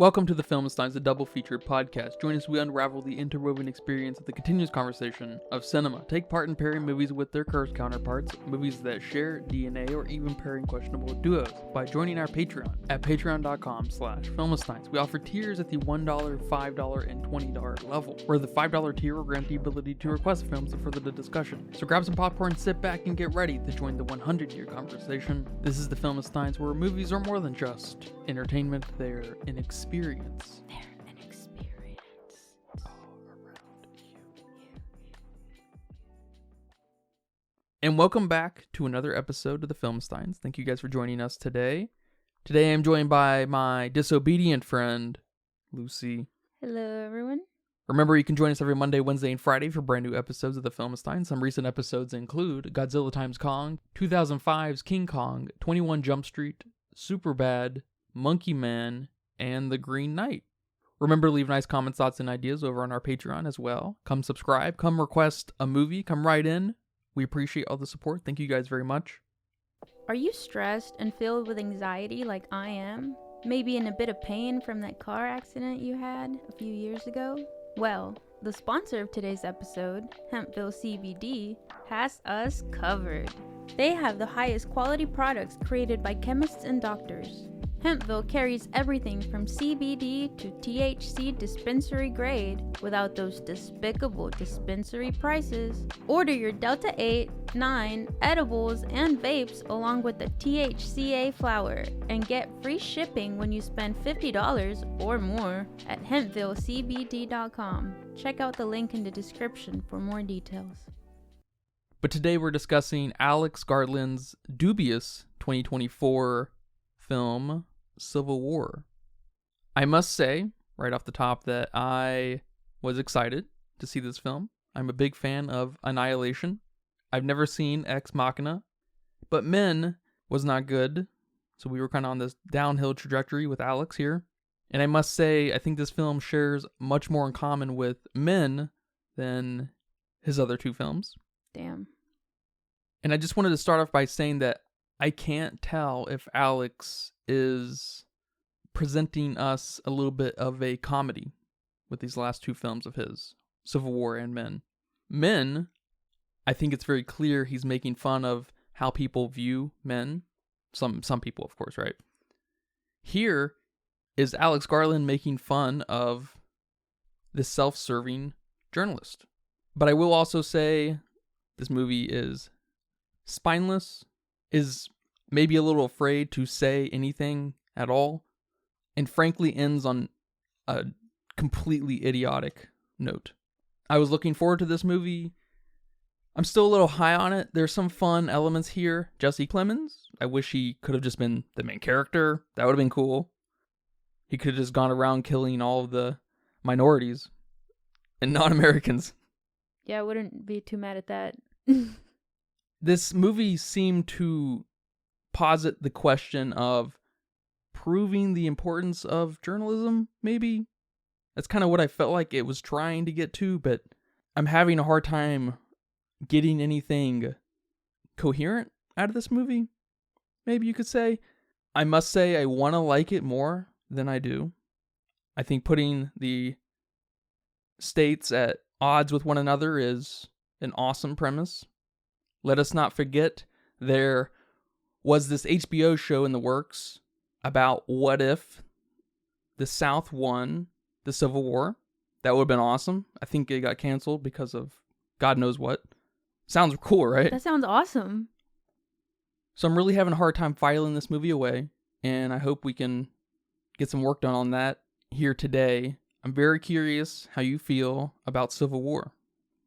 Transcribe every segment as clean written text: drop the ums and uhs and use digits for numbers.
Welcome to the Filmsteins, a double-featured podcast. Join us as we unravel the interwoven experience of the continuous conversation of cinema. Take part in pairing movies with their curse counterparts, movies that share DNA, or even pairing questionable duos by joining our Patreon at patreon.com/Filmsteins. We offer tiers at the $1, $5, and $20 level, where the $5 tier will grant the ability to request films to further the discussion. So grab some popcorn, sit back, and get ready to join the 100-year conversation. This is the Filmsteins, where movies are more than just entertainment, they're an experience. They're an experience. All around you. And welcome back to another episode of the Filmsteins. Thank you guys for joining us today. Today I'm joined by my disobedient friend, Lucy. Hello, everyone. Remember, you can join us every Monday, Wednesday, and Friday for brand new episodes of the Filmsteins. Some recent episodes include Godzilla x Kong, 2005's King Kong, 21 Jump Street, Superbad, Monkey Man, and The Green Knight. Remember to leave nice comments, thoughts, and ideas over on our Patreon as well. Come subscribe, come request a movie, come right in. We appreciate all the support. Thank you guys very much. Are you stressed and filled with anxiety like I am? Maybe in a bit of pain from that car accident you had a few years ago? Well, the sponsor of today's episode, Hempville CBD, has us covered. They have the highest quality products created by chemists and doctors. Hempville carries everything from CBD to THC dispensary grade without those despicable dispensary prices. Order your Delta 8, 9 edibles and vapes along with the THCA flower and get free shipping when you spend $50 or more at hempvillecbd.com. Check out the link in the description for more details. But today we're discussing Alex Garland's dubious 2024 film, Civil War. I must say, right off the top, that I was excited to see this film. I'm a big fan of Annihilation. I've never seen Ex Machina, but Men was not good, so we were kind of on this downhill trajectory with Alex here. And I must say, I think this film shares much more in common with Men than his other two films. Damn. And I just wanted to start off by saying that I can't tell if Alex is presenting us a little bit of a comedy with these last two films of his, Civil War and Men. Men, I think it's very clear he's making fun of how people view men. Some people, of course, right? Here is Alex Garland making fun of this self-serving journalist. But I will also say this movie is spineless, is maybe a little afraid to say anything at all, and frankly ends on a completely idiotic note. I was looking forward to this movie. I'm still a little high on it. There's some fun elements here. Jesse Plemons, I wish he could have just been the main character. That would have been cool. He could have just gone around killing all of the minorities and non-Americans. Yeah, I wouldn't be too mad at that. This movie seemed to posit the question of proving the importance of journalism, maybe? That's kind of what I felt like it was trying to get to, but I'm having a hard time getting anything coherent out of this movie, maybe you could say. I must say I want to like it more than I do. I think putting the states at odds with one another is an awesome premise. Let us not forget there was this HBO show in the works about what if the South won the Civil War. That would have been awesome. I think it got canceled because of God knows what. Sounds cool, right? That sounds awesome. So I'm really having a hard time filing this movie away, and I hope we can get some work done on that here today. I'm very curious how you feel about Civil War.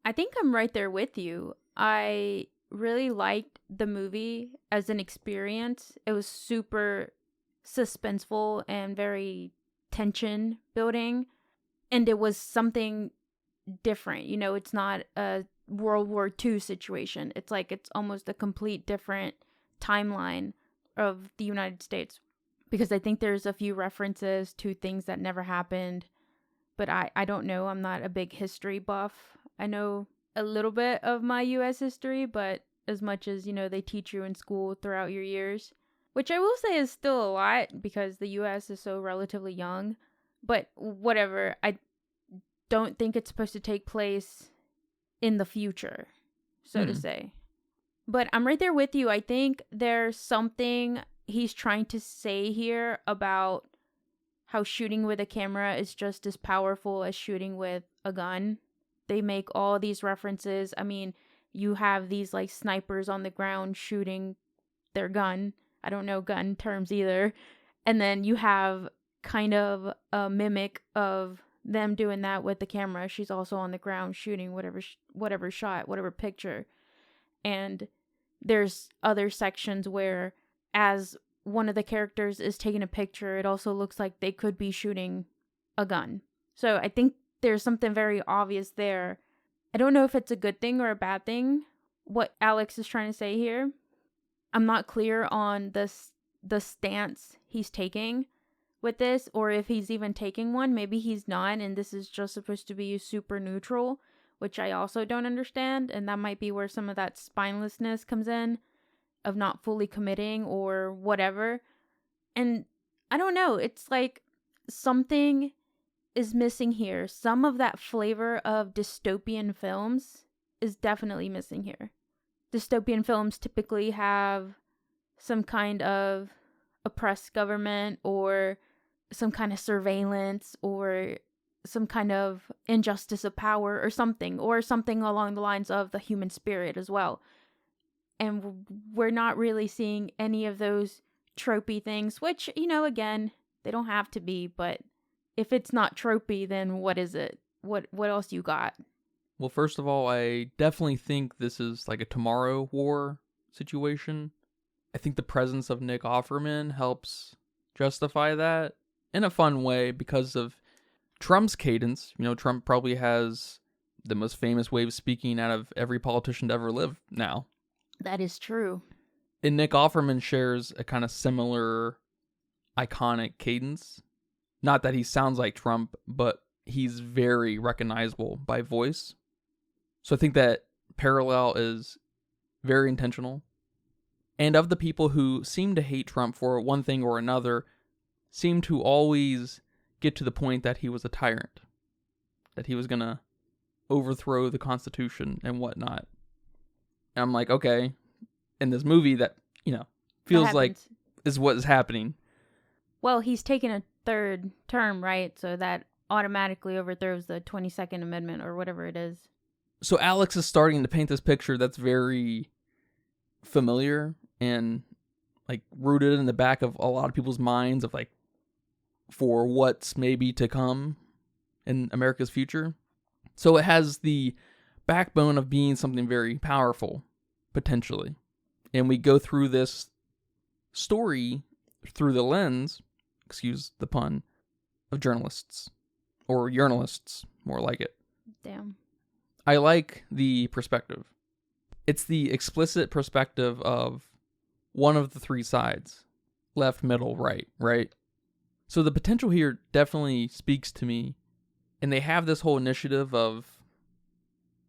I think I'm right there with you. I really liked the movie as an experience. It was super suspenseful and very tension building, and it was something different. You know, it's not a World War II situation. It's like it's almost a complete different timeline of the United States, because I think there's a few references to things that never happened, but I don't know. I'm not a big history buff. I know a little bit of my U.S. history, but as much as, you know, they teach you in school throughout your years, which I will say is still a lot because the U.S. is so relatively young. But whatever, I don't think it's supposed to take place in the future, so to say. But I'm right there with you. I think there's something he's trying to say here about how shooting with a camera is just as powerful as shooting with a gun. They make all these references. I mean, you have these like snipers on the ground shooting their gun. I don't know gun terms either. And then you have kind of a mimic of them doing that with the camera. She's also on the ground shooting whatever shot, whatever picture. And there's other sections where as one of the characters is taking a picture, it also looks like they could be shooting a gun. So I think there's something very obvious there. I don't know if it's a good thing or a bad thing, what Alex is trying to say here. I'm not clear on the stance he's taking with this, or if he's even taking one. Maybe he's not, and this is just supposed to be super neutral, which I also don't understand, and that might be where some of that spinelessness comes in, of not fully committing or whatever. And I don't know, it's like something is missing here. Some of that flavor of dystopian films is definitely missing here. Dystopian films typically have some kind of oppressed government or some kind of surveillance or some kind of injustice of power or something along the lines of the human spirit as well. And we're not really seeing any of those tropey things, which, again, they don't have to be, but if it's not tropey, then what is it? What else you got? Well, first of all, I definitely think this is like a Tomorrow War situation. I think the presence of Nick Offerman helps justify that in a fun way because of Trump's cadence. Trump probably has the most famous way of speaking out of every politician to ever live now. That is true. And Nick Offerman shares a kind of similar iconic cadence. Not that he sounds like Trump, but he's very recognizable by voice. So I think that parallel is very intentional. And of the people who seem to hate Trump for one thing or another, seem to always get to the point that he was a tyrant, that he was going to overthrow the Constitution and whatnot. And I'm like, okay, in this movie that, feels like is what is happening. Well, he's taking a third term, right? So that automatically overthrows the 22nd Amendment or whatever it is. So Alex is starting to paint this picture that's very familiar and like rooted in the back of a lot of people's minds of like for what's maybe to come in America's future. So it has the backbone of being something very powerful, potentially. And we go through this story through the lens, excuse the pun, of journalists. Or journalists, more like it. Damn. I like the perspective. It's the explicit perspective of one of the three sides. Left, middle, right? So the potential here definitely speaks to me. And they have this whole initiative of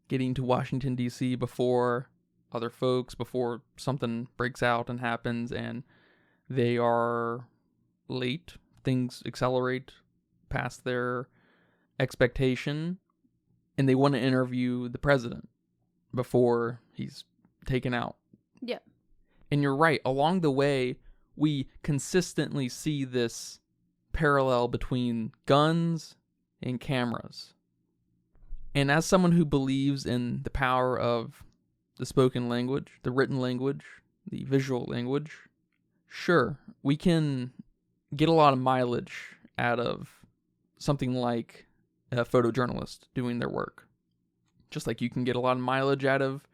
getting to Washington, D.C. before other folks, before something breaks out and happens, and they are late. Things accelerate past their expectation, and they want to interview the president before he's taken out. Yeah. And you're right. Along the way, we consistently see this parallel between guns and cameras. And as someone who believes in the power of the spoken language, the written language, the visual language, sure, we can get a lot of mileage out of something like a photojournalist doing their work. Just like you can get a lot of mileage out of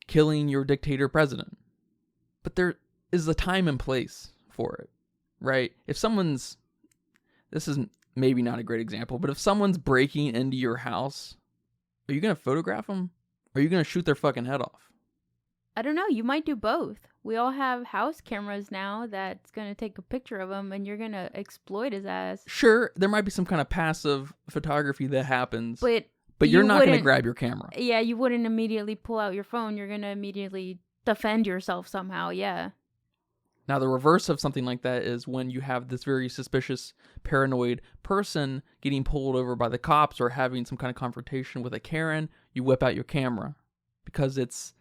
killing your dictator president. But there is a time and place for it, right? If someone's, this is maybe not a great example, but if someone's breaking into your house, are you going to photograph them? Or are you going to shoot their fucking head off? I don't know. You might do both. We all have house cameras now that's going to take a picture of him and you're going to exploit his ass. Sure, there might be some kind of passive photography that happens. But you're not going to grab your camera. Yeah, you wouldn't immediately pull out your phone. You're going to immediately defend yourself somehow, yeah. Now, the reverse of something like that is when you have this very suspicious, paranoid person getting pulled over by the cops or having some kind of confrontation with a Karen, you whip out your camera because it's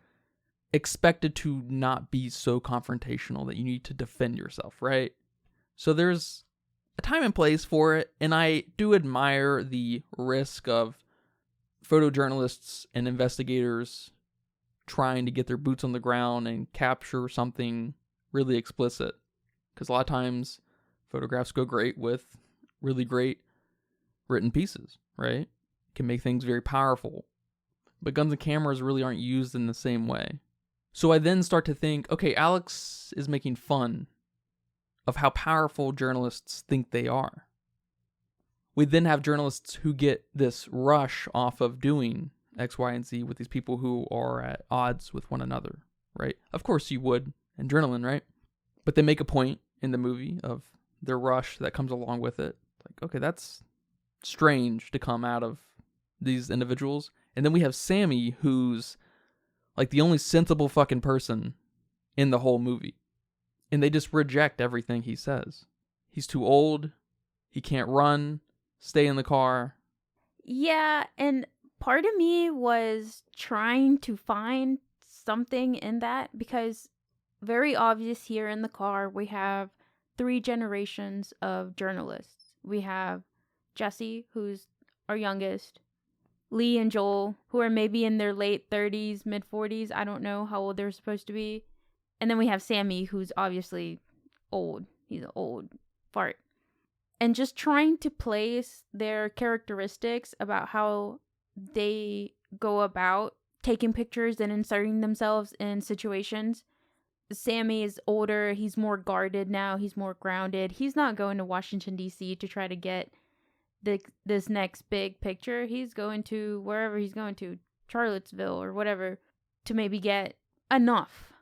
expected to not be so confrontational that you need to defend yourself, right? So there's a time and place for it, and I do admire the risk of photojournalists and investigators trying to get their boots on the ground and capture something really explicit, because a lot of times photographs go great with really great written pieces, right? Can make things very powerful, but guns and cameras really aren't used in the same way. So I then start to think, okay, Alex is making fun of how powerful journalists think they are. We then have journalists who get this rush off of doing X, Y, and Z with these people who are at odds with one another, right? Of course you would, adrenaline, right? But they make a point in the movie of their rush that comes along with it. Like, okay, that's strange to come out of these individuals. And then we have Sammy, who's like the only sensible fucking person in the whole movie. And they just reject everything he says. He's too old. He can't run. Stay in the car. Yeah, and part of me was trying to find something in that, because very obvious here in the car, we have 3 generations of journalists. We have Jesse, who's our youngest, Lee and Joel, who are maybe in their late 30s, mid 40s. I don't know how old they're supposed to be. And then we have Sammy, who's obviously old. He's an old fart. And just trying to place their characteristics about how they go about taking pictures and inserting themselves in situations. Sammy is older. He's more guarded now. He's more grounded. He's not going to Washington, D.C. to try to get this next big picture. He's going to wherever he's going to, Charlottesville or whatever, to maybe get enough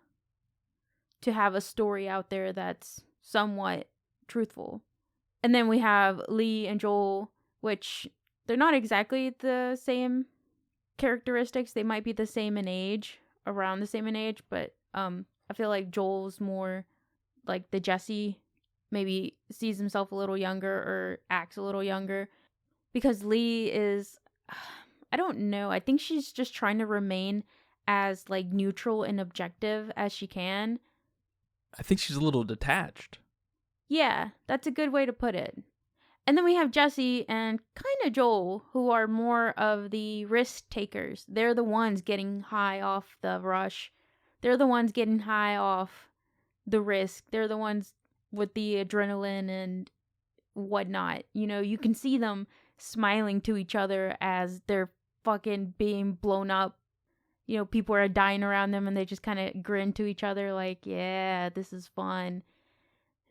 to have a story out there that's somewhat truthful. And then we have Lee and Joel, which they're not exactly the same characteristics. They might be the same in age, around the same in age, but I feel like Joel's more like the Jesse, maybe sees himself a little younger or acts a little younger. Because Lee is, I don't know, I think she's just trying to remain as like neutral and objective as she can. I think she's a little detached. Yeah, that's a good way to put it. And then we have Jesse and kind of Joel, who are more of the risk takers. They're the ones getting high off the rush. They're the ones getting high off the risk. They're the ones with the adrenaline and whatnot. You know, you can see them smiling to each other as they're fucking being blown up. You know, people are dying around them and they just kind of grin to each other like, yeah, this is fun.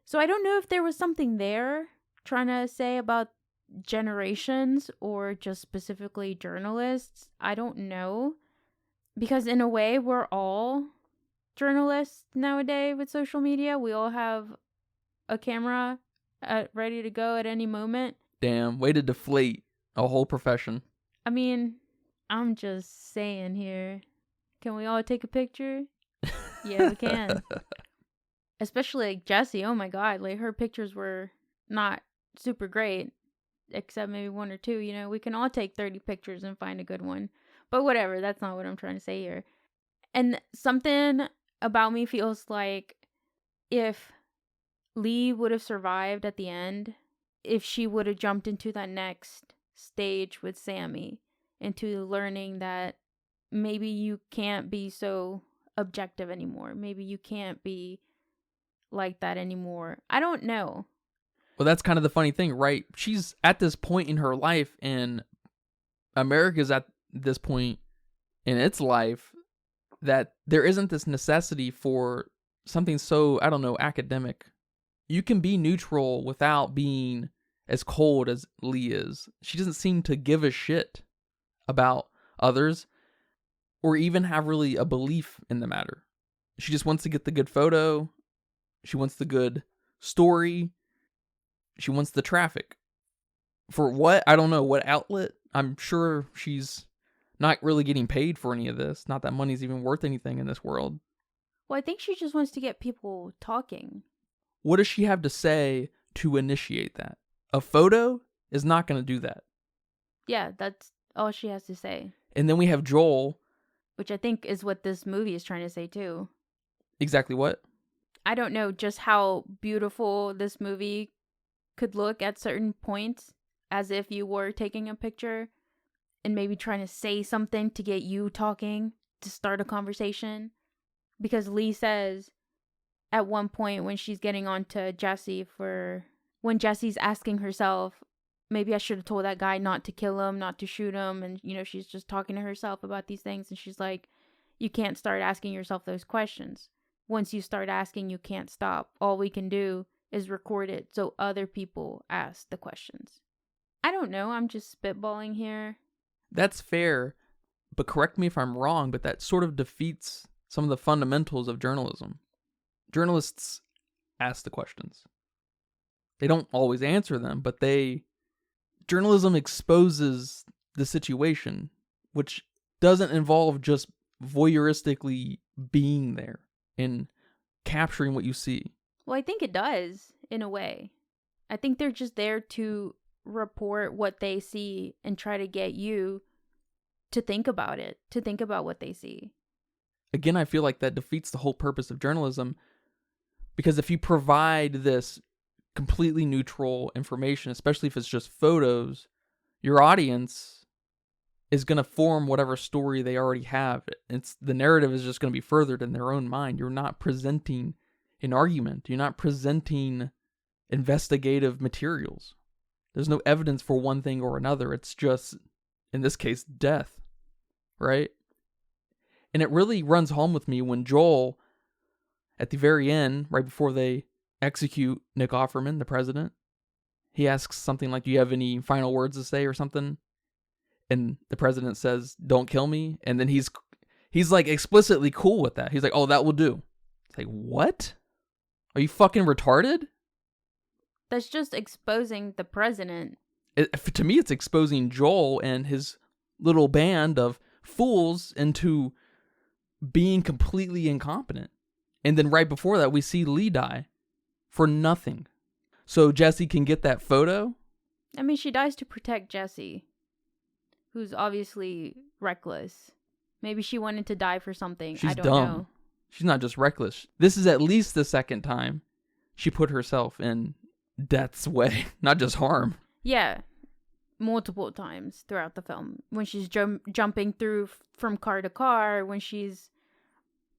So I don't know if there was something there trying to say about generations or just specifically journalists. I don't know. Because in a way, we're all journalists nowadays with social media. We all have a camera ready to go at any moment. Damn, way to deflate a whole profession. I mean, I'm just saying here. Can we all take a picture? Yeah, we can. Especially like Jessie. Oh my god, like her pictures were not super great, except maybe 1 or 2. You know, we can all take 30 pictures and find a good one. But whatever, that's not what I'm trying to say here. And something about me feels like if Lee would have survived at the end, if she would have jumped into that next stage with Sammy, into learning that maybe you can't be so objective anymore. Maybe you can't be like that anymore. I don't know. Well, that's kind of the funny thing, right? She's at this point in her life, and America's at this point in its life that there isn't this necessity for something so, I don't know, academic. You can be neutral without being as cold as Lee is. She doesn't seem to give a shit about others or even have really a belief in the matter. She just wants to get the good photo. She wants the good story. She wants the traffic. For what? I don't know. What outlet? I'm sure she's not really getting paid for any of this. Not that money's even worth anything in this world. Well, I think she just wants to get people talking. What does she have to say to initiate that? A photo is not going to do that. Yeah, that's all she has to say. And then we have Joel. Which I think is what this movie is trying to say too. Exactly what? I don't know just how beautiful this movie could look at certain points, as if you were taking a picture and maybe trying to say something to get you talking, to start a conversation. Because Lee says at one point when she's getting on to Jesse when Jesse's asking herself, maybe I should have told that guy not to kill him, not to shoot him. And, she's just talking to herself about these things. And she's like, you can't start asking yourself those questions. Once you start asking, you can't stop. All we can do is record it so other people ask the questions. I don't know. I'm just spitballing here. That's fair. But correct me if I'm wrong, but that sort of defeats some of the fundamentals of journalism. Journalists ask the questions. They don't always answer them, but journalism exposes the situation, which doesn't involve just voyeuristically being there and capturing what you see. Well, I think it does, in a way. I think they're just there to report what they see and try to get you to think about it, to think about what they see. Again, I feel like that defeats the whole purpose of journalism, because if you provide this completely neutral information, especially if it's just photos, your audience is going to form whatever story they already have. The narrative is just going to be furthered in their own mind. You're not presenting an argument. You're not presenting investigative materials. There's no evidence for one thing or another. It's just, in this case, death, right? And it really runs home with me when Joel, at the very end, right before they execute Nick Offerman, the president, he asks something like, do you have any final words to say or something? And the president says, don't kill me. And then he's like explicitly cool with that. He's like, oh, that will do. It's like, what? Are you fucking retarded? That's just exposing the president. To me, it's exposing Joel and his little band of fools into being completely incompetent. And then right before that, we see Lee die for nothing. So Jesse can get that photo. I mean, she dies to protect Jesse, who's obviously reckless. Maybe she wanted to die for something. I don't know. She's not just reckless. This is at least the second time she put herself in death's way, not just harm. Yeah, multiple times throughout the film. When she's jumping through from car to car, when she's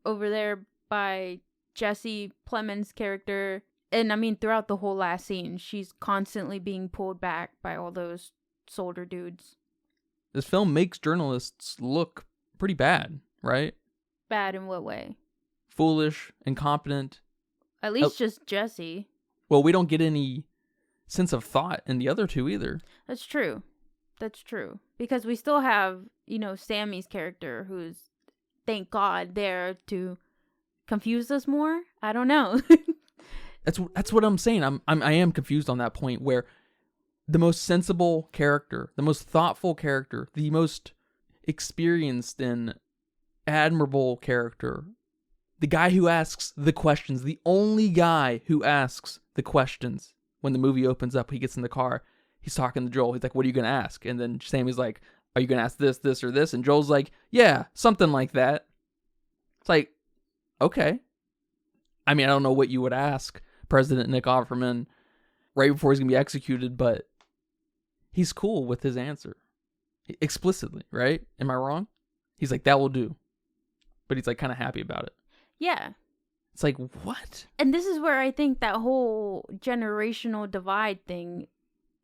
over there by Jesse Plemons' character. And I mean, throughout the whole last scene, she's constantly being pulled back by all those soldier dudes. This film makes journalists look pretty bad, right? Bad in what way? Foolish, incompetent. At least just Jesse. Well, we don't get any sense of thought in the other two either. That's true. Because we still have, Sammy's character who's, thank God, there to confuse us more. I don't know. That's what I'm saying. I am confused on that point where the most sensible character, the most thoughtful character, the most experienced and admirable character, the guy who asks the questions, the only guy who asks the questions. When the movie opens up, he gets in the car, he's talking to Joel. He's like, what are you going to ask? And then Sammy's like, are you going to ask this, this, or this? And Joel's like, yeah, something like that. It's like, okay. I mean, I don't know what you would ask President Nick Offerman right before he's going to be executed, but he's cool with his answer. Explicitly, right? Am I wrong? He's like, that will do. But he's like kind of happy about it. Yeah. It's like, what? And this is where I think that whole generational divide thing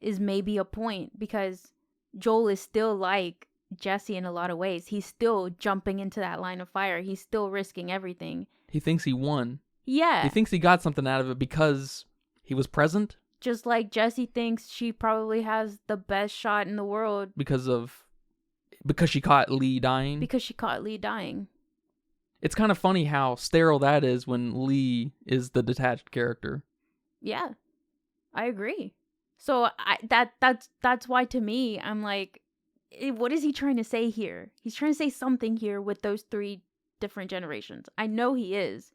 is maybe a point, because Joel is still like Jesse in a lot of ways. He's still jumping into that line of fire. He's still risking everything. He thinks he won. Yeah. He thinks he got something out of it because he was present. Just like Jesse thinks she probably has the best shot in the world. Because she caught Lee dying. It's kind of funny how sterile that is when Lee is the detached character. Yeah, I agree. So that's why, to me, I'm like, what is he trying to say here? He's trying to say something here with those three different generations. I know he is.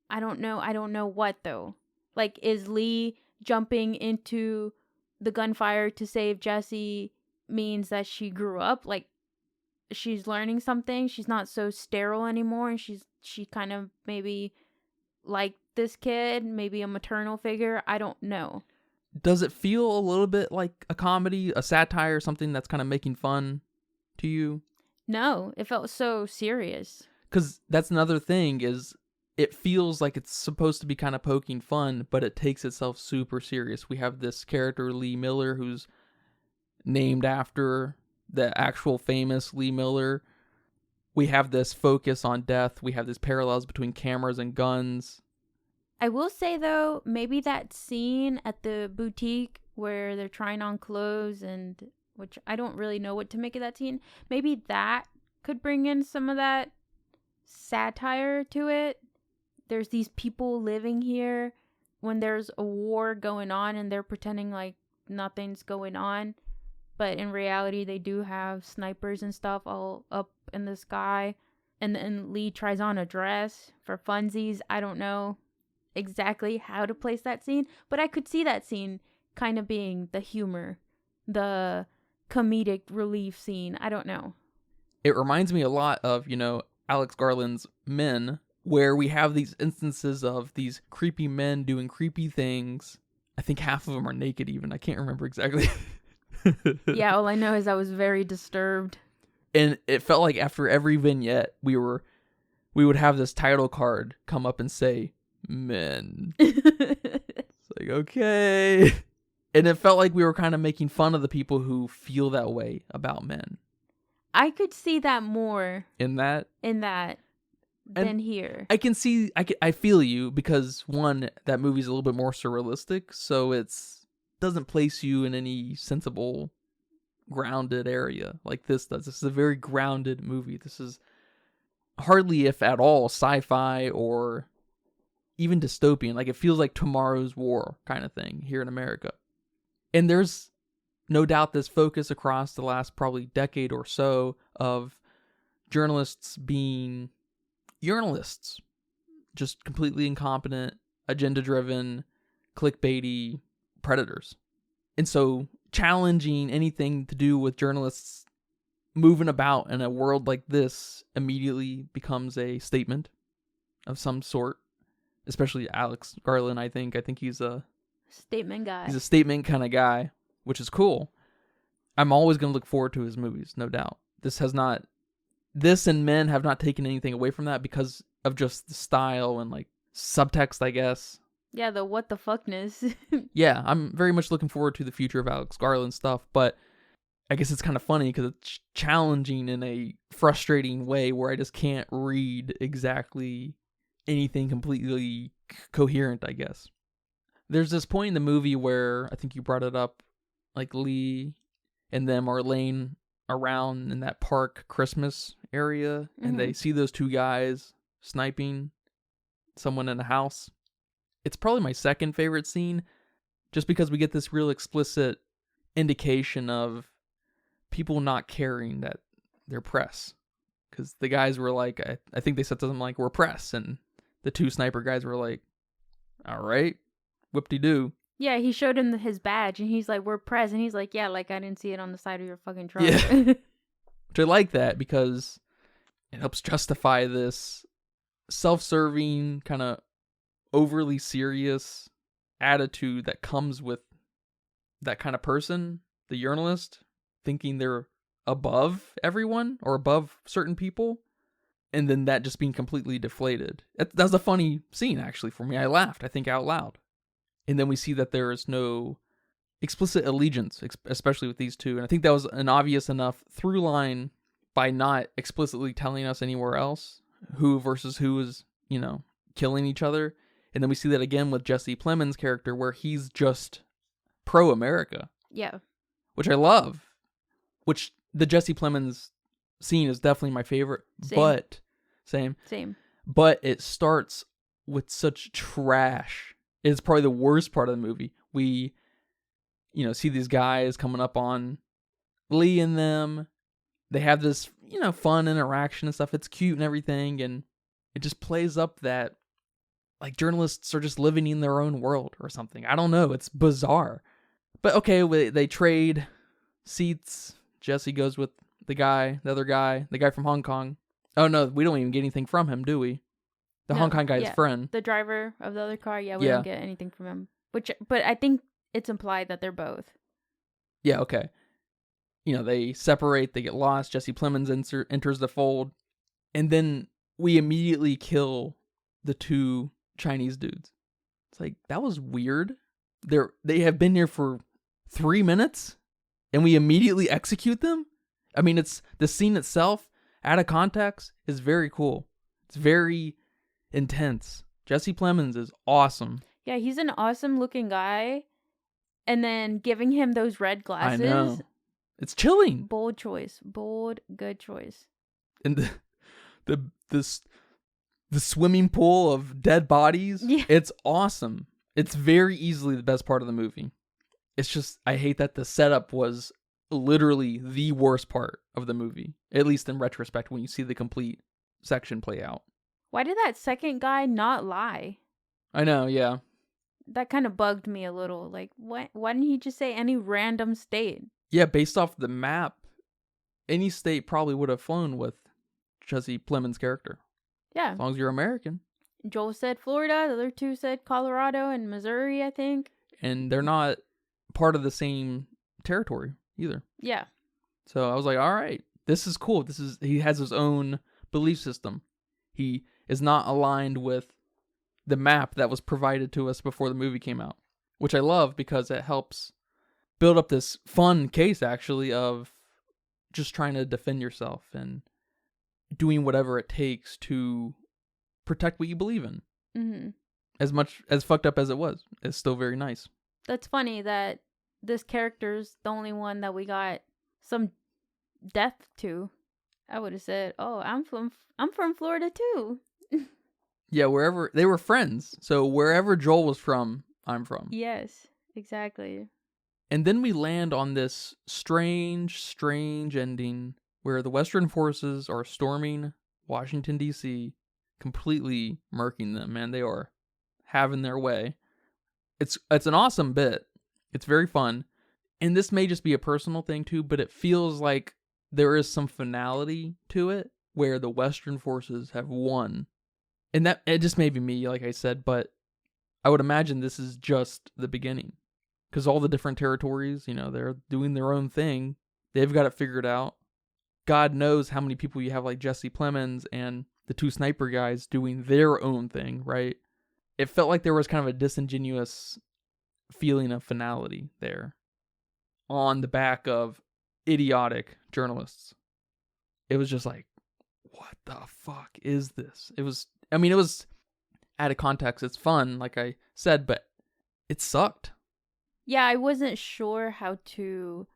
I don't know what though. Like, is Lee jumping into the gunfire to save Jesse means that she grew up? Like, she's learning something. She's not so sterile anymore, and she kind of maybe like this kid, maybe a maternal figure. I don't know. Does it feel a little bit like a comedy, a satire, something that's kind of making fun to you? No, it felt so serious. Because that's another thing, is it feels like it's supposed to be kind of poking fun, but it takes itself super serious. We have this character, Lee Miller, who's named after the actual famous Lee Miller. We have this focus on death. We have these parallels between cameras and guns. I will say, though, maybe that scene at the boutique where they're trying on clothes, and which I don't really know what to make of that scene, maybe that could bring in some of that satire to it. There's these people living here when there's a war going on, and they're pretending like nothing's going on. But in reality, they do have snipers and stuff all up in the sky. And then Lee tries on a dress for funsies. I don't know exactly how to place that scene, but I could see that scene kind of being the humor, the comedic relief scene. I don't know. It reminds me a lot of, Alex Garland's Men, where we have these instances of these creepy men doing creepy things. I think half of them are naked even. I can't remember exactly. Yeah, all I know is I was very disturbed. And it felt like after every vignette, we would have this title card come up and say, Men. It's like, okay. And it felt like we were kind of making fun of the people who feel that way about men. I could see that more In that than here. I can see, I feel you, because one, that movie's a little bit more surrealistic, so it's doesn't place you in any sensible, grounded area like this does. This is a very grounded movie. This is hardly, if at all, sci-fi or even dystopian. Like, it feels like Tomorrow's War kind of thing here in America. And there's no doubt this focus across the last probably decade or so of journalists being journalists, just completely incompetent, agenda-driven, clickbaity predators. And so challenging anything to do with journalists moving about in a world like this immediately becomes a statement of some sort. Especially Alex Garland, I think he's a statement guy. He's a statement kind of guy, which is cool. I'm always going to look forward to his movies, no doubt. This and Men have not taken anything away from that because of just the style and like subtext, I guess. Yeah, the what the fuckness. Yeah, I'm very much looking forward to the future of Alex Garland stuff, but I guess it's kind of funny because it's challenging in a frustrating way where I just can't read exactly anything completely coherent, I guess. There's this point in the movie where, I think you brought it up, like Lee and them are laying around in that park Christmas area, and they see those two guys sniping someone in a house. It's probably my second favorite scene, just because we get this real explicit indication of people not caring that they're press. Because the guys were like, I think they said to them like, we're press, and the two sniper guys were like, all right, whoop-de-doo. Yeah, he showed him his badge, and he's like, we're press, and he's like, yeah, like I didn't see it on the side of your fucking truck. Yeah. Which I like that, because it helps justify this self-serving, kind of overly serious attitude that comes with that kind of person, the journalist, thinking they're above everyone or above certain people, and then that just being completely deflated. That was a funny scene, actually, for me. I laughed, I think, out loud. And then we see that there is no explicit allegiance, especially with these two. And I think that was an obvious enough through line by not explicitly telling us anywhere else who versus who is, killing each other. And then we see that again with Jesse Plemons' character, where he's just pro-America. Yeah. Which I love. Which the Jesse Plemons scene is definitely my favorite. Same. But it starts with such trash. It's probably the worst part of the movie. We, see these guys coming up on Lee and them. they have this, fun interaction and stuff. It's cute and everything. And it just plays up that like journalists are just living in their own world or something. I don't know. It's bizarre. But okay, they trade seats. Jesse goes with the other guy, the guy from Hong Kong. Oh no, we don't even get anything from him, do we? The Hong Kong guy's friend. The driver of the other car, we don't get anything from him. But I think it's implied that they're both. Yeah, okay. They separate, they get lost. Jesse Plemons enters the fold. And then we immediately kill the two Chinese dudes. It's like, that was weird. They have been here for 3 minutes and we immediately execute them? I mean, it's the scene itself, out of context, is very cool. It's very intense. Jesse Plemons is awesome. Yeah, he's an awesome looking guy. And then giving him those red glasses. I know. It's chilling. Bold choice. Bold, good choice. And the swimming pool of dead bodies, it's awesome. It's very easily the best part of the movie. It's just, I hate that the setup was literally the worst part of the movie. At least in retrospect, when you see the complete section play out. Why did that second guy not lie? I know, yeah. That kind of bugged me a little. Like, why didn't he just say any random state? Yeah, based off the map, any state probably would have flown with Jesse Plemons' character. Yeah. As long as you're American. Joel said Florida. The other two said Colorado and Missouri, I think. And they're not part of the same territory either. Yeah. So I was like, all right, this is cool. He has his own belief system. He is not aligned with the map that was provided to us before the movie came out, which I love because it helps build up this fun case, actually, of just trying to defend yourself and doing whatever it takes to protect what you believe in. Mm-hmm. As fucked up as it was, it's still very nice. That's funny that this character's the only one that we got some depth to. I would have said, "Oh, I'm from Florida too." Yeah, wherever they were friends, so wherever Joel was from, I'm from. Yes, exactly. And then we land on this strange ending where the Western forces are storming Washington, D.C., completely murking them, man. They are having their way. It's an awesome bit. It's very fun. And this may just be a personal thing too, but it feels like there is some finality to it where the Western forces have won. And that it just may be me, like I said, but I would imagine this is just the beginning. Because all the different territories, they're doing their own thing. They've got it figured out. God knows how many people you have like Jesse Plemons and the two sniper guys doing their own thing, right? It felt like there was kind of a disingenuous feeling of finality there on the back of idiotic journalists. It was just like, what the fuck is this? It was out of context. It's fun, like I said, but it sucked. Yeah, I wasn't sure how to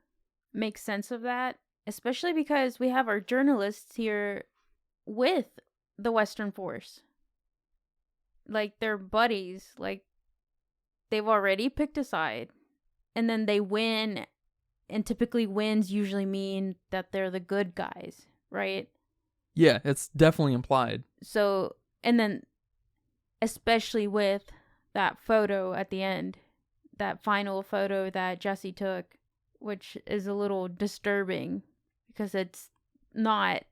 make sense of that, especially because we have our journalists here with the Western force. Like, they're buddies. Like, they've already picked a side. And then they win. And typically wins usually mean that they're the good guys, right? Yeah, it's definitely implied. So, and then especially with that photo at the end, that final photo that Jesse took, which is a little disturbing because it's not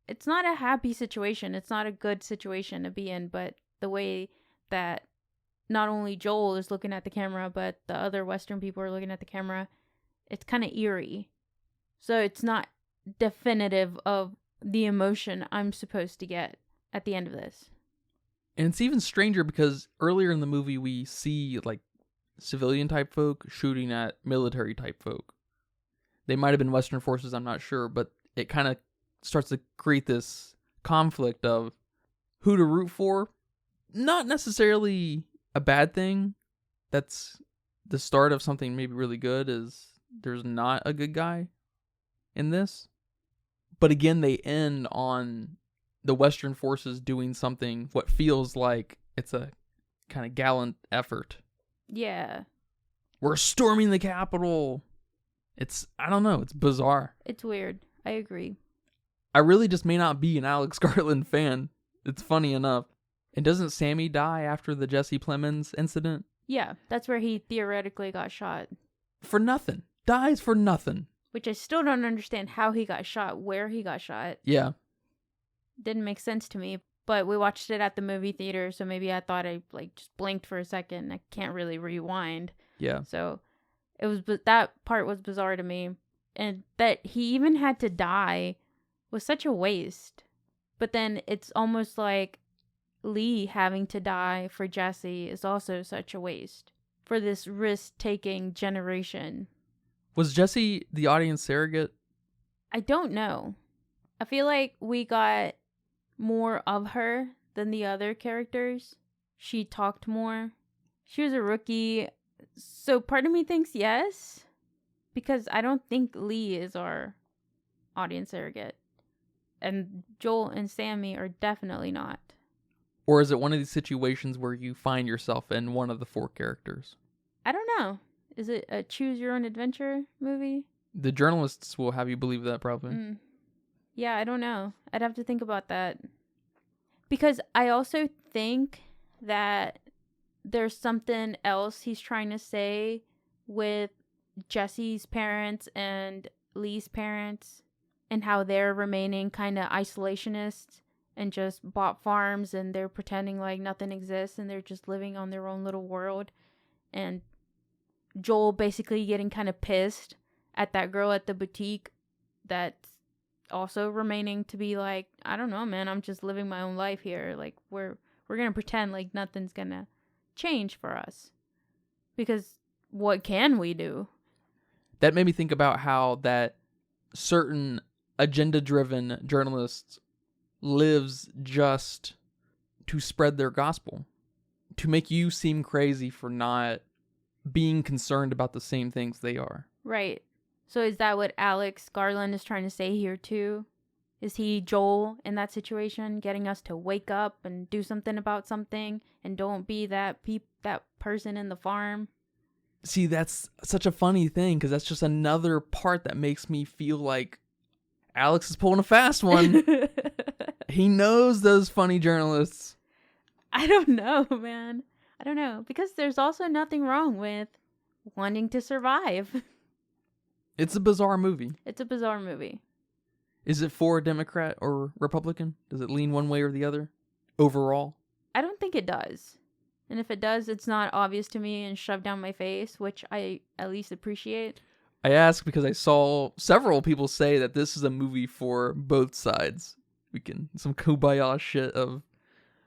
a happy situation. It's not a good situation to be in, but the way that not only Joel is looking at the camera, but the other Western people are looking at the camera, it's kind of eerie. So it's not definitive of the emotion I'm supposed to get at the end of this. And it's even stranger because earlier in the movie we see like civilian type folk shooting at military type folk. They might have been Western forces, I'm not sure, but it kind of starts to create this conflict of who to root for. Not necessarily a bad thing. That's the start of something maybe really good, is there's not a good guy in this. But again, they end on the Western forces doing something, what feels like it's a kind of gallant effort. Yeah. We're storming the Capitol. I don't know, it's bizarre. It's weird. I agree. I really just may not be an Alex Garland fan. It's funny enough. And doesn't Sammy die after the Jesse Plemons incident? Yeah, that's where he theoretically got shot. For nothing. Dies for nothing. Which I still don't understand how he got shot, where he got shot. Yeah. Didn't make sense to me. But we watched it at the movie theater, so maybe I thought I just blinked for a second. I can't really rewind. Yeah. So that part was bizarre to me. And that he even had to die was such a waste. But then it's almost like Lee having to die for Jesse is also such a waste for this risk-taking generation. Was Jesse the audience surrogate? I don't know. I feel like we got more of her than the other characters. She talked more. She was a rookie. So part of me thinks yes, because I don't think Lee is our audience surrogate. And Joel and Sammy are definitely not. Or is it one of these situations where you find yourself in one of the 4 characters? I don't know. Is it a choose your own adventure movie? The journalists will have you believe that, probably. Yeah, I don't know. I'd have to think about that. Because I also think that there's something else he's trying to say with Jesse's parents and Lee's parents and how they're remaining kind of isolationists and just bought farms and they're pretending like nothing exists and they're just living on their own little world. And Joel basically getting kind of pissed at that girl at the boutique that's also remaining to be like, I don't know, man, I'm just living my own life here. Like, we're going to pretend like nothing's going to change for us. Because what can we do? That made me think about how that certain agenda-driven journalists lives just to spread their gospel, to make you seem crazy for not being concerned about the same things they are. Right. So is that what Alex Garland is trying to say here too? Is he Joel in that situation, getting us to wake up and do something about something and don't be that person in the farm? See, that's such a funny thing because that's just another part that makes me feel like Alex is pulling a fast one. He knows those funny journalists. I don't know, man. I don't know. Because there's also nothing wrong with wanting to survive. It's a bizarre movie. It's a bizarre movie. Is it for a Democrat or Republican? Does it lean one way or the other? Overall? I don't think it does. And if it does, it's not obvious to me and shoved down my face, which I at least appreciate. I ask because I saw several people say that this is a movie for both sides. Some kumbaya shit of,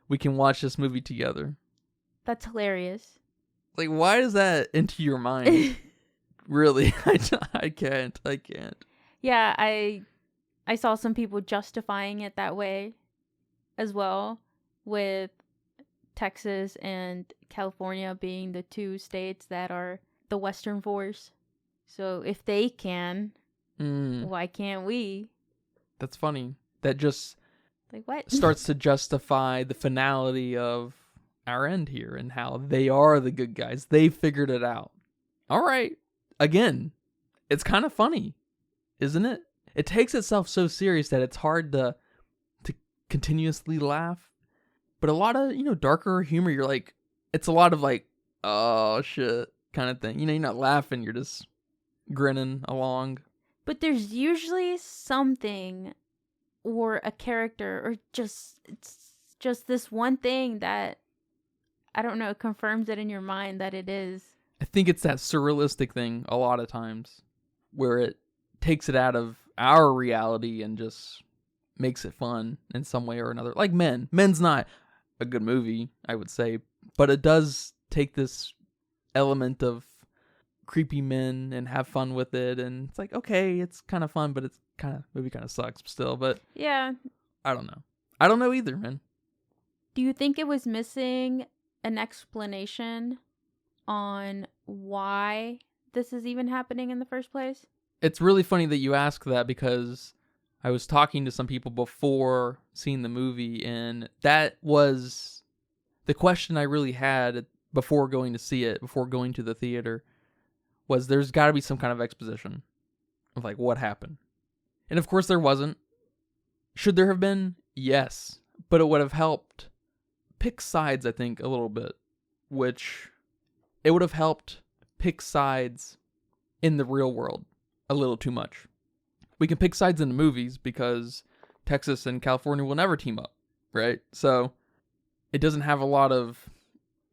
we can watch this movie together. That's hilarious. Like, why does that enter your mind? Really? I can't. Yeah, I saw some people justifying it that way as well, with Texas and California being the 2 states that are the Western force. So if they can, why can't we? That's funny. That just like what starts to justify the finality of our end here and how they are the good guys. They figured it out. All right. Again, it's kind of funny, isn't it? It takes itself so serious that it's hard to continuously laugh. But a lot of, darker humor, you're like, it's a lot of like, oh shit kind of thing. You're not laughing, you're just grinning along. But there's usually something or a character or it's just this one thing that, I don't know, confirms it in your mind that it is. I think it's that surrealistic thing a lot of times where it takes it out of our reality and just makes it fun in some way or another. Like Men. Men's not a good movie, I would say, but it does take this element of creepy men and have fun with it, and it's like, okay, it's kind of fun, but it's movie kind of sucks still. But yeah, I don't know either, man. Do you think it was missing an explanation on why this is even happening in the first place? It's really funny that you ask that because I was talking to some people before seeing the movie, and that was the question I really had before going to see it, before going to the theater, was there's got to be some kind of exposition of like what happened. And of course there wasn't. Should there have been? Yes. But it would have helped pick sides, I think, a little bit. Which it would have helped pick sides in the real world a little too much. We can pick sides in the movies because Texas and California will never team up, right? So it doesn't have a lot of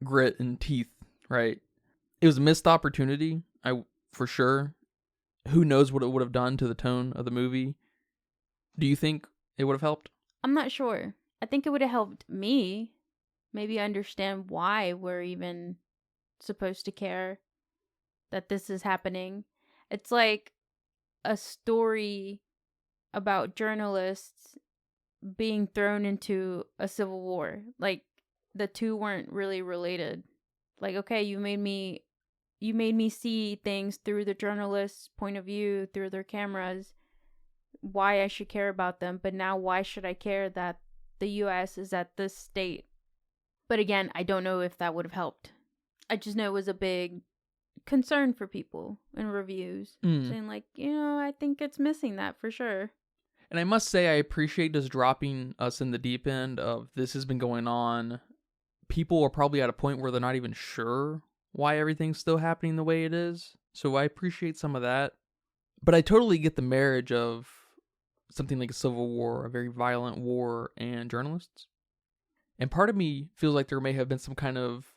grit and teeth, right? It was a missed opportunity, for sure. Who knows what it would have done to the tone of the movie? Do you think it would have helped? I'm not sure. I think it would have helped me maybe understand why we're even supposed to care that this is happening. It's like a story about journalists being thrown into a civil war. Like, the two weren't really related. Like, okay, you made me see things through the journalist's point of view, through their cameras, why I should care about them, but now why should I care that the US is at this state? But again, I don't know if that would have helped. I just know it was a big concern for people in reviews, saying like, I think it's missing that for sure. And I must say, I appreciate just dropping us in the deep end of this has been going on. People are probably at a point where they're not even sure why everything's still happening the way it is. So I appreciate some of that. But I totally get the marriage of something like a civil war, a very violent war, and journalists. And part of me feels like there may have been some kind of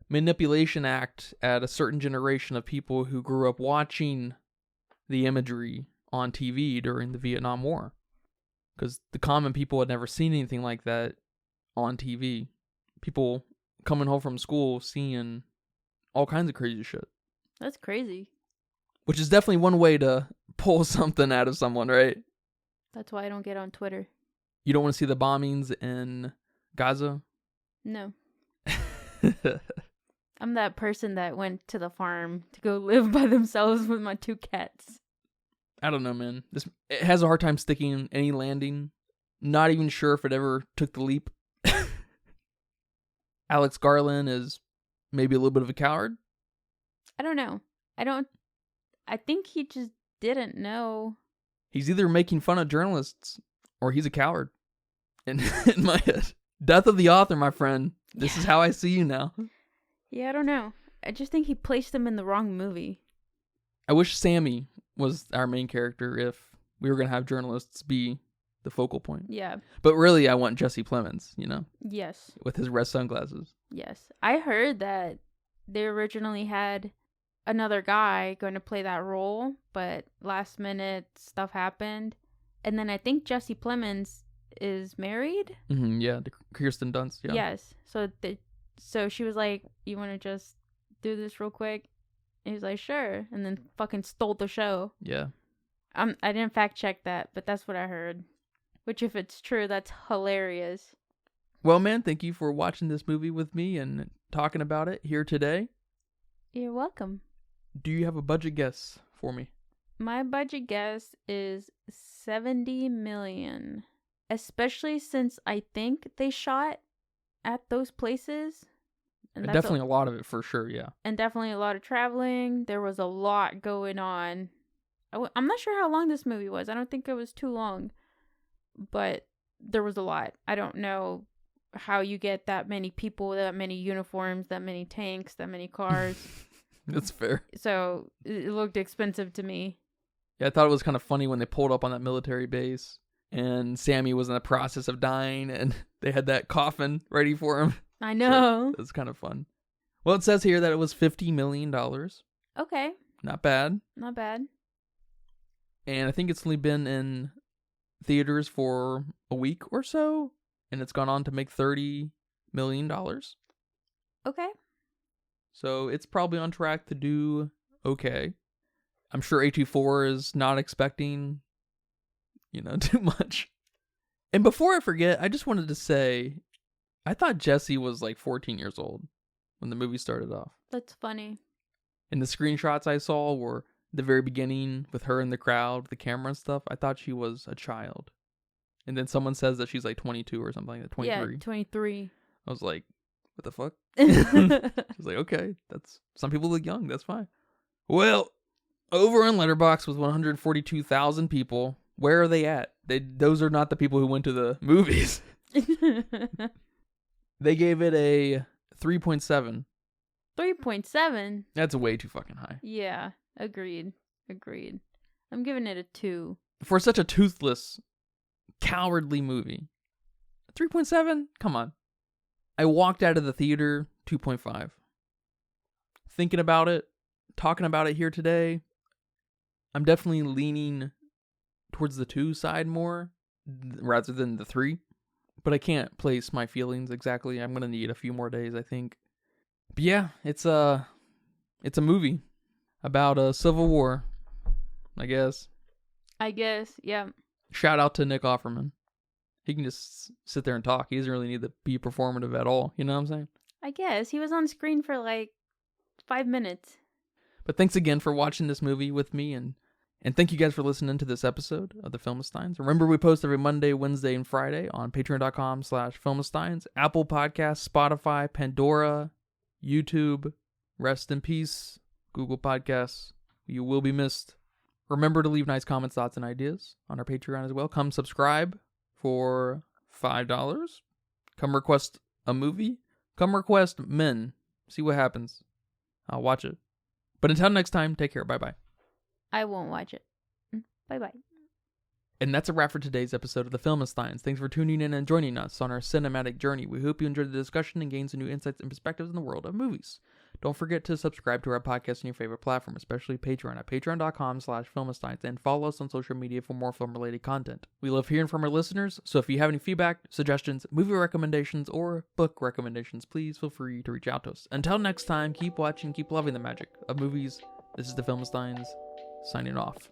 manipulation act at a certain generation of people who grew up watching the imagery on TV during the Vietnam War. Because the common people had never seen anything like that on TV. People coming home from school seeing all kinds of crazy shit. That's crazy. Which is definitely one way to pull something out of someone, right? That's why I don't get on Twitter. You don't want to see the bombings in Gaza? No. I'm that person that went to the farm to go live by themselves with my 2 cats. I don't know, man. It has a hard time sticking any landing. Not even sure if it ever took the leap. Alex Garland is maybe a little bit of a coward. I don't know. I think he just didn't know. He's either making fun of journalists or he's a coward. In my head. Death of the author, my friend. This is how I see you now. Yeah, I don't know. I just think he placed them in the wrong movie. I wish Sammy was our main character if we were going to have journalists be the focal point. Yeah. But really, I want Jesse Plemons, Yes. with his red sunglasses. Yes. I heard that they originally had another guy going to play that role, but last minute stuff happened. And then I think Jesse Plemons is married. Mm-hmm, yeah, Kirsten Dunst. Yeah. Yes. So she was like, "You want to just do this real quick?" And he's like, "Sure," and then fucking stole the show. Yeah. I didn't fact check that, but that's what I heard. Which, if it's true, that's hilarious. Well, man, thank you for watching this movie with me and talking about it here today. You're welcome. Do you have a budget guess for me? My budget guess is $70 million. Especially since I think they shot at those places. And definitely a lot of it for sure, yeah. And definitely a lot of traveling. There was a lot going on. I'm not sure how long this movie was. I don't think it was too long. But there was a lot. I don't know how you get that many people, that many uniforms, that many tanks, that many cars. That's fair. So it looked expensive to me. Yeah, I thought it was kind of funny when they pulled up on that military base and Sammy was in the process of dying and they had that coffin ready for him. I know. So, that's kind of fun. Well, it says here that it was $50 million. Okay. Not bad. Not bad. And I think it's only been in theaters for a week or so, and it's gone on to make $30 million. Okay. So it's probably on track to do okay. I'm sure A24 is not expecting, too much. And before I forget, I just wanted to say, I thought Jesse was like 14 years old when the movie started off. That's funny. And the screenshots I saw were the very beginning with her in the crowd, the camera and stuff. I thought she was a child. And then someone says that she's like 22 or something like that, 23. Yeah, 23. I was like, what the fuck? I was like, okay, some people look young, that's fine. Well, over on Letterboxd with 142,000 people, Where are they at? Those are not the people who went to the movies. They gave it a 3.7. 3.7? That's way too fucking high. Yeah, agreed. I'm giving it a 2. For such a toothless, cowardly movie. 3.7? Come on. I walked out of the theater 2.5. Thinking about it, talking about it here today, I'm definitely leaning towards the 2 side more rather than the 3. But I can't place my feelings exactly. I'm going to need a few more days, I think. But yeah, it's a movie about a civil war, I guess. Yeah. Shout out to Nick Offerman. He can just sit there and talk. He doesn't really need to be performative at all. You know what I'm saying? I guess. He was on screen for like 5 minutes. But thanks again for watching this movie with me, and thank you guys for listening to this episode of the Filmistines. Remember, we post every Monday, Wednesday, and Friday on patreon.com/Filmistines, Apple Podcasts, Spotify, Pandora, YouTube, rest in peace, Google Podcasts. You will be missed. Remember to leave nice comments, thoughts, and ideas on our Patreon as well. Come subscribe for $5. Come request a movie. Come request Men. See what happens. I'll watch it. But until next time, take care. Bye-bye. I won't watch it. Bye-bye. And that's a wrap for today's episode of the Filmistines. Thanks for tuning in and joining us on our cinematic journey. We hope you enjoyed the discussion and gained some new insights and perspectives in the world of movies. Don't forget to subscribe to our podcast on your favorite platform, especially Patreon at patreon.com/Filmistines, and follow us on social media for more film-related content. We love hearing from our listeners, so if you have any feedback, suggestions, movie recommendations, or book recommendations, please feel free to reach out to us. Until next time, keep watching, keep loving the magic of movies. This is the Filmistines, signing off.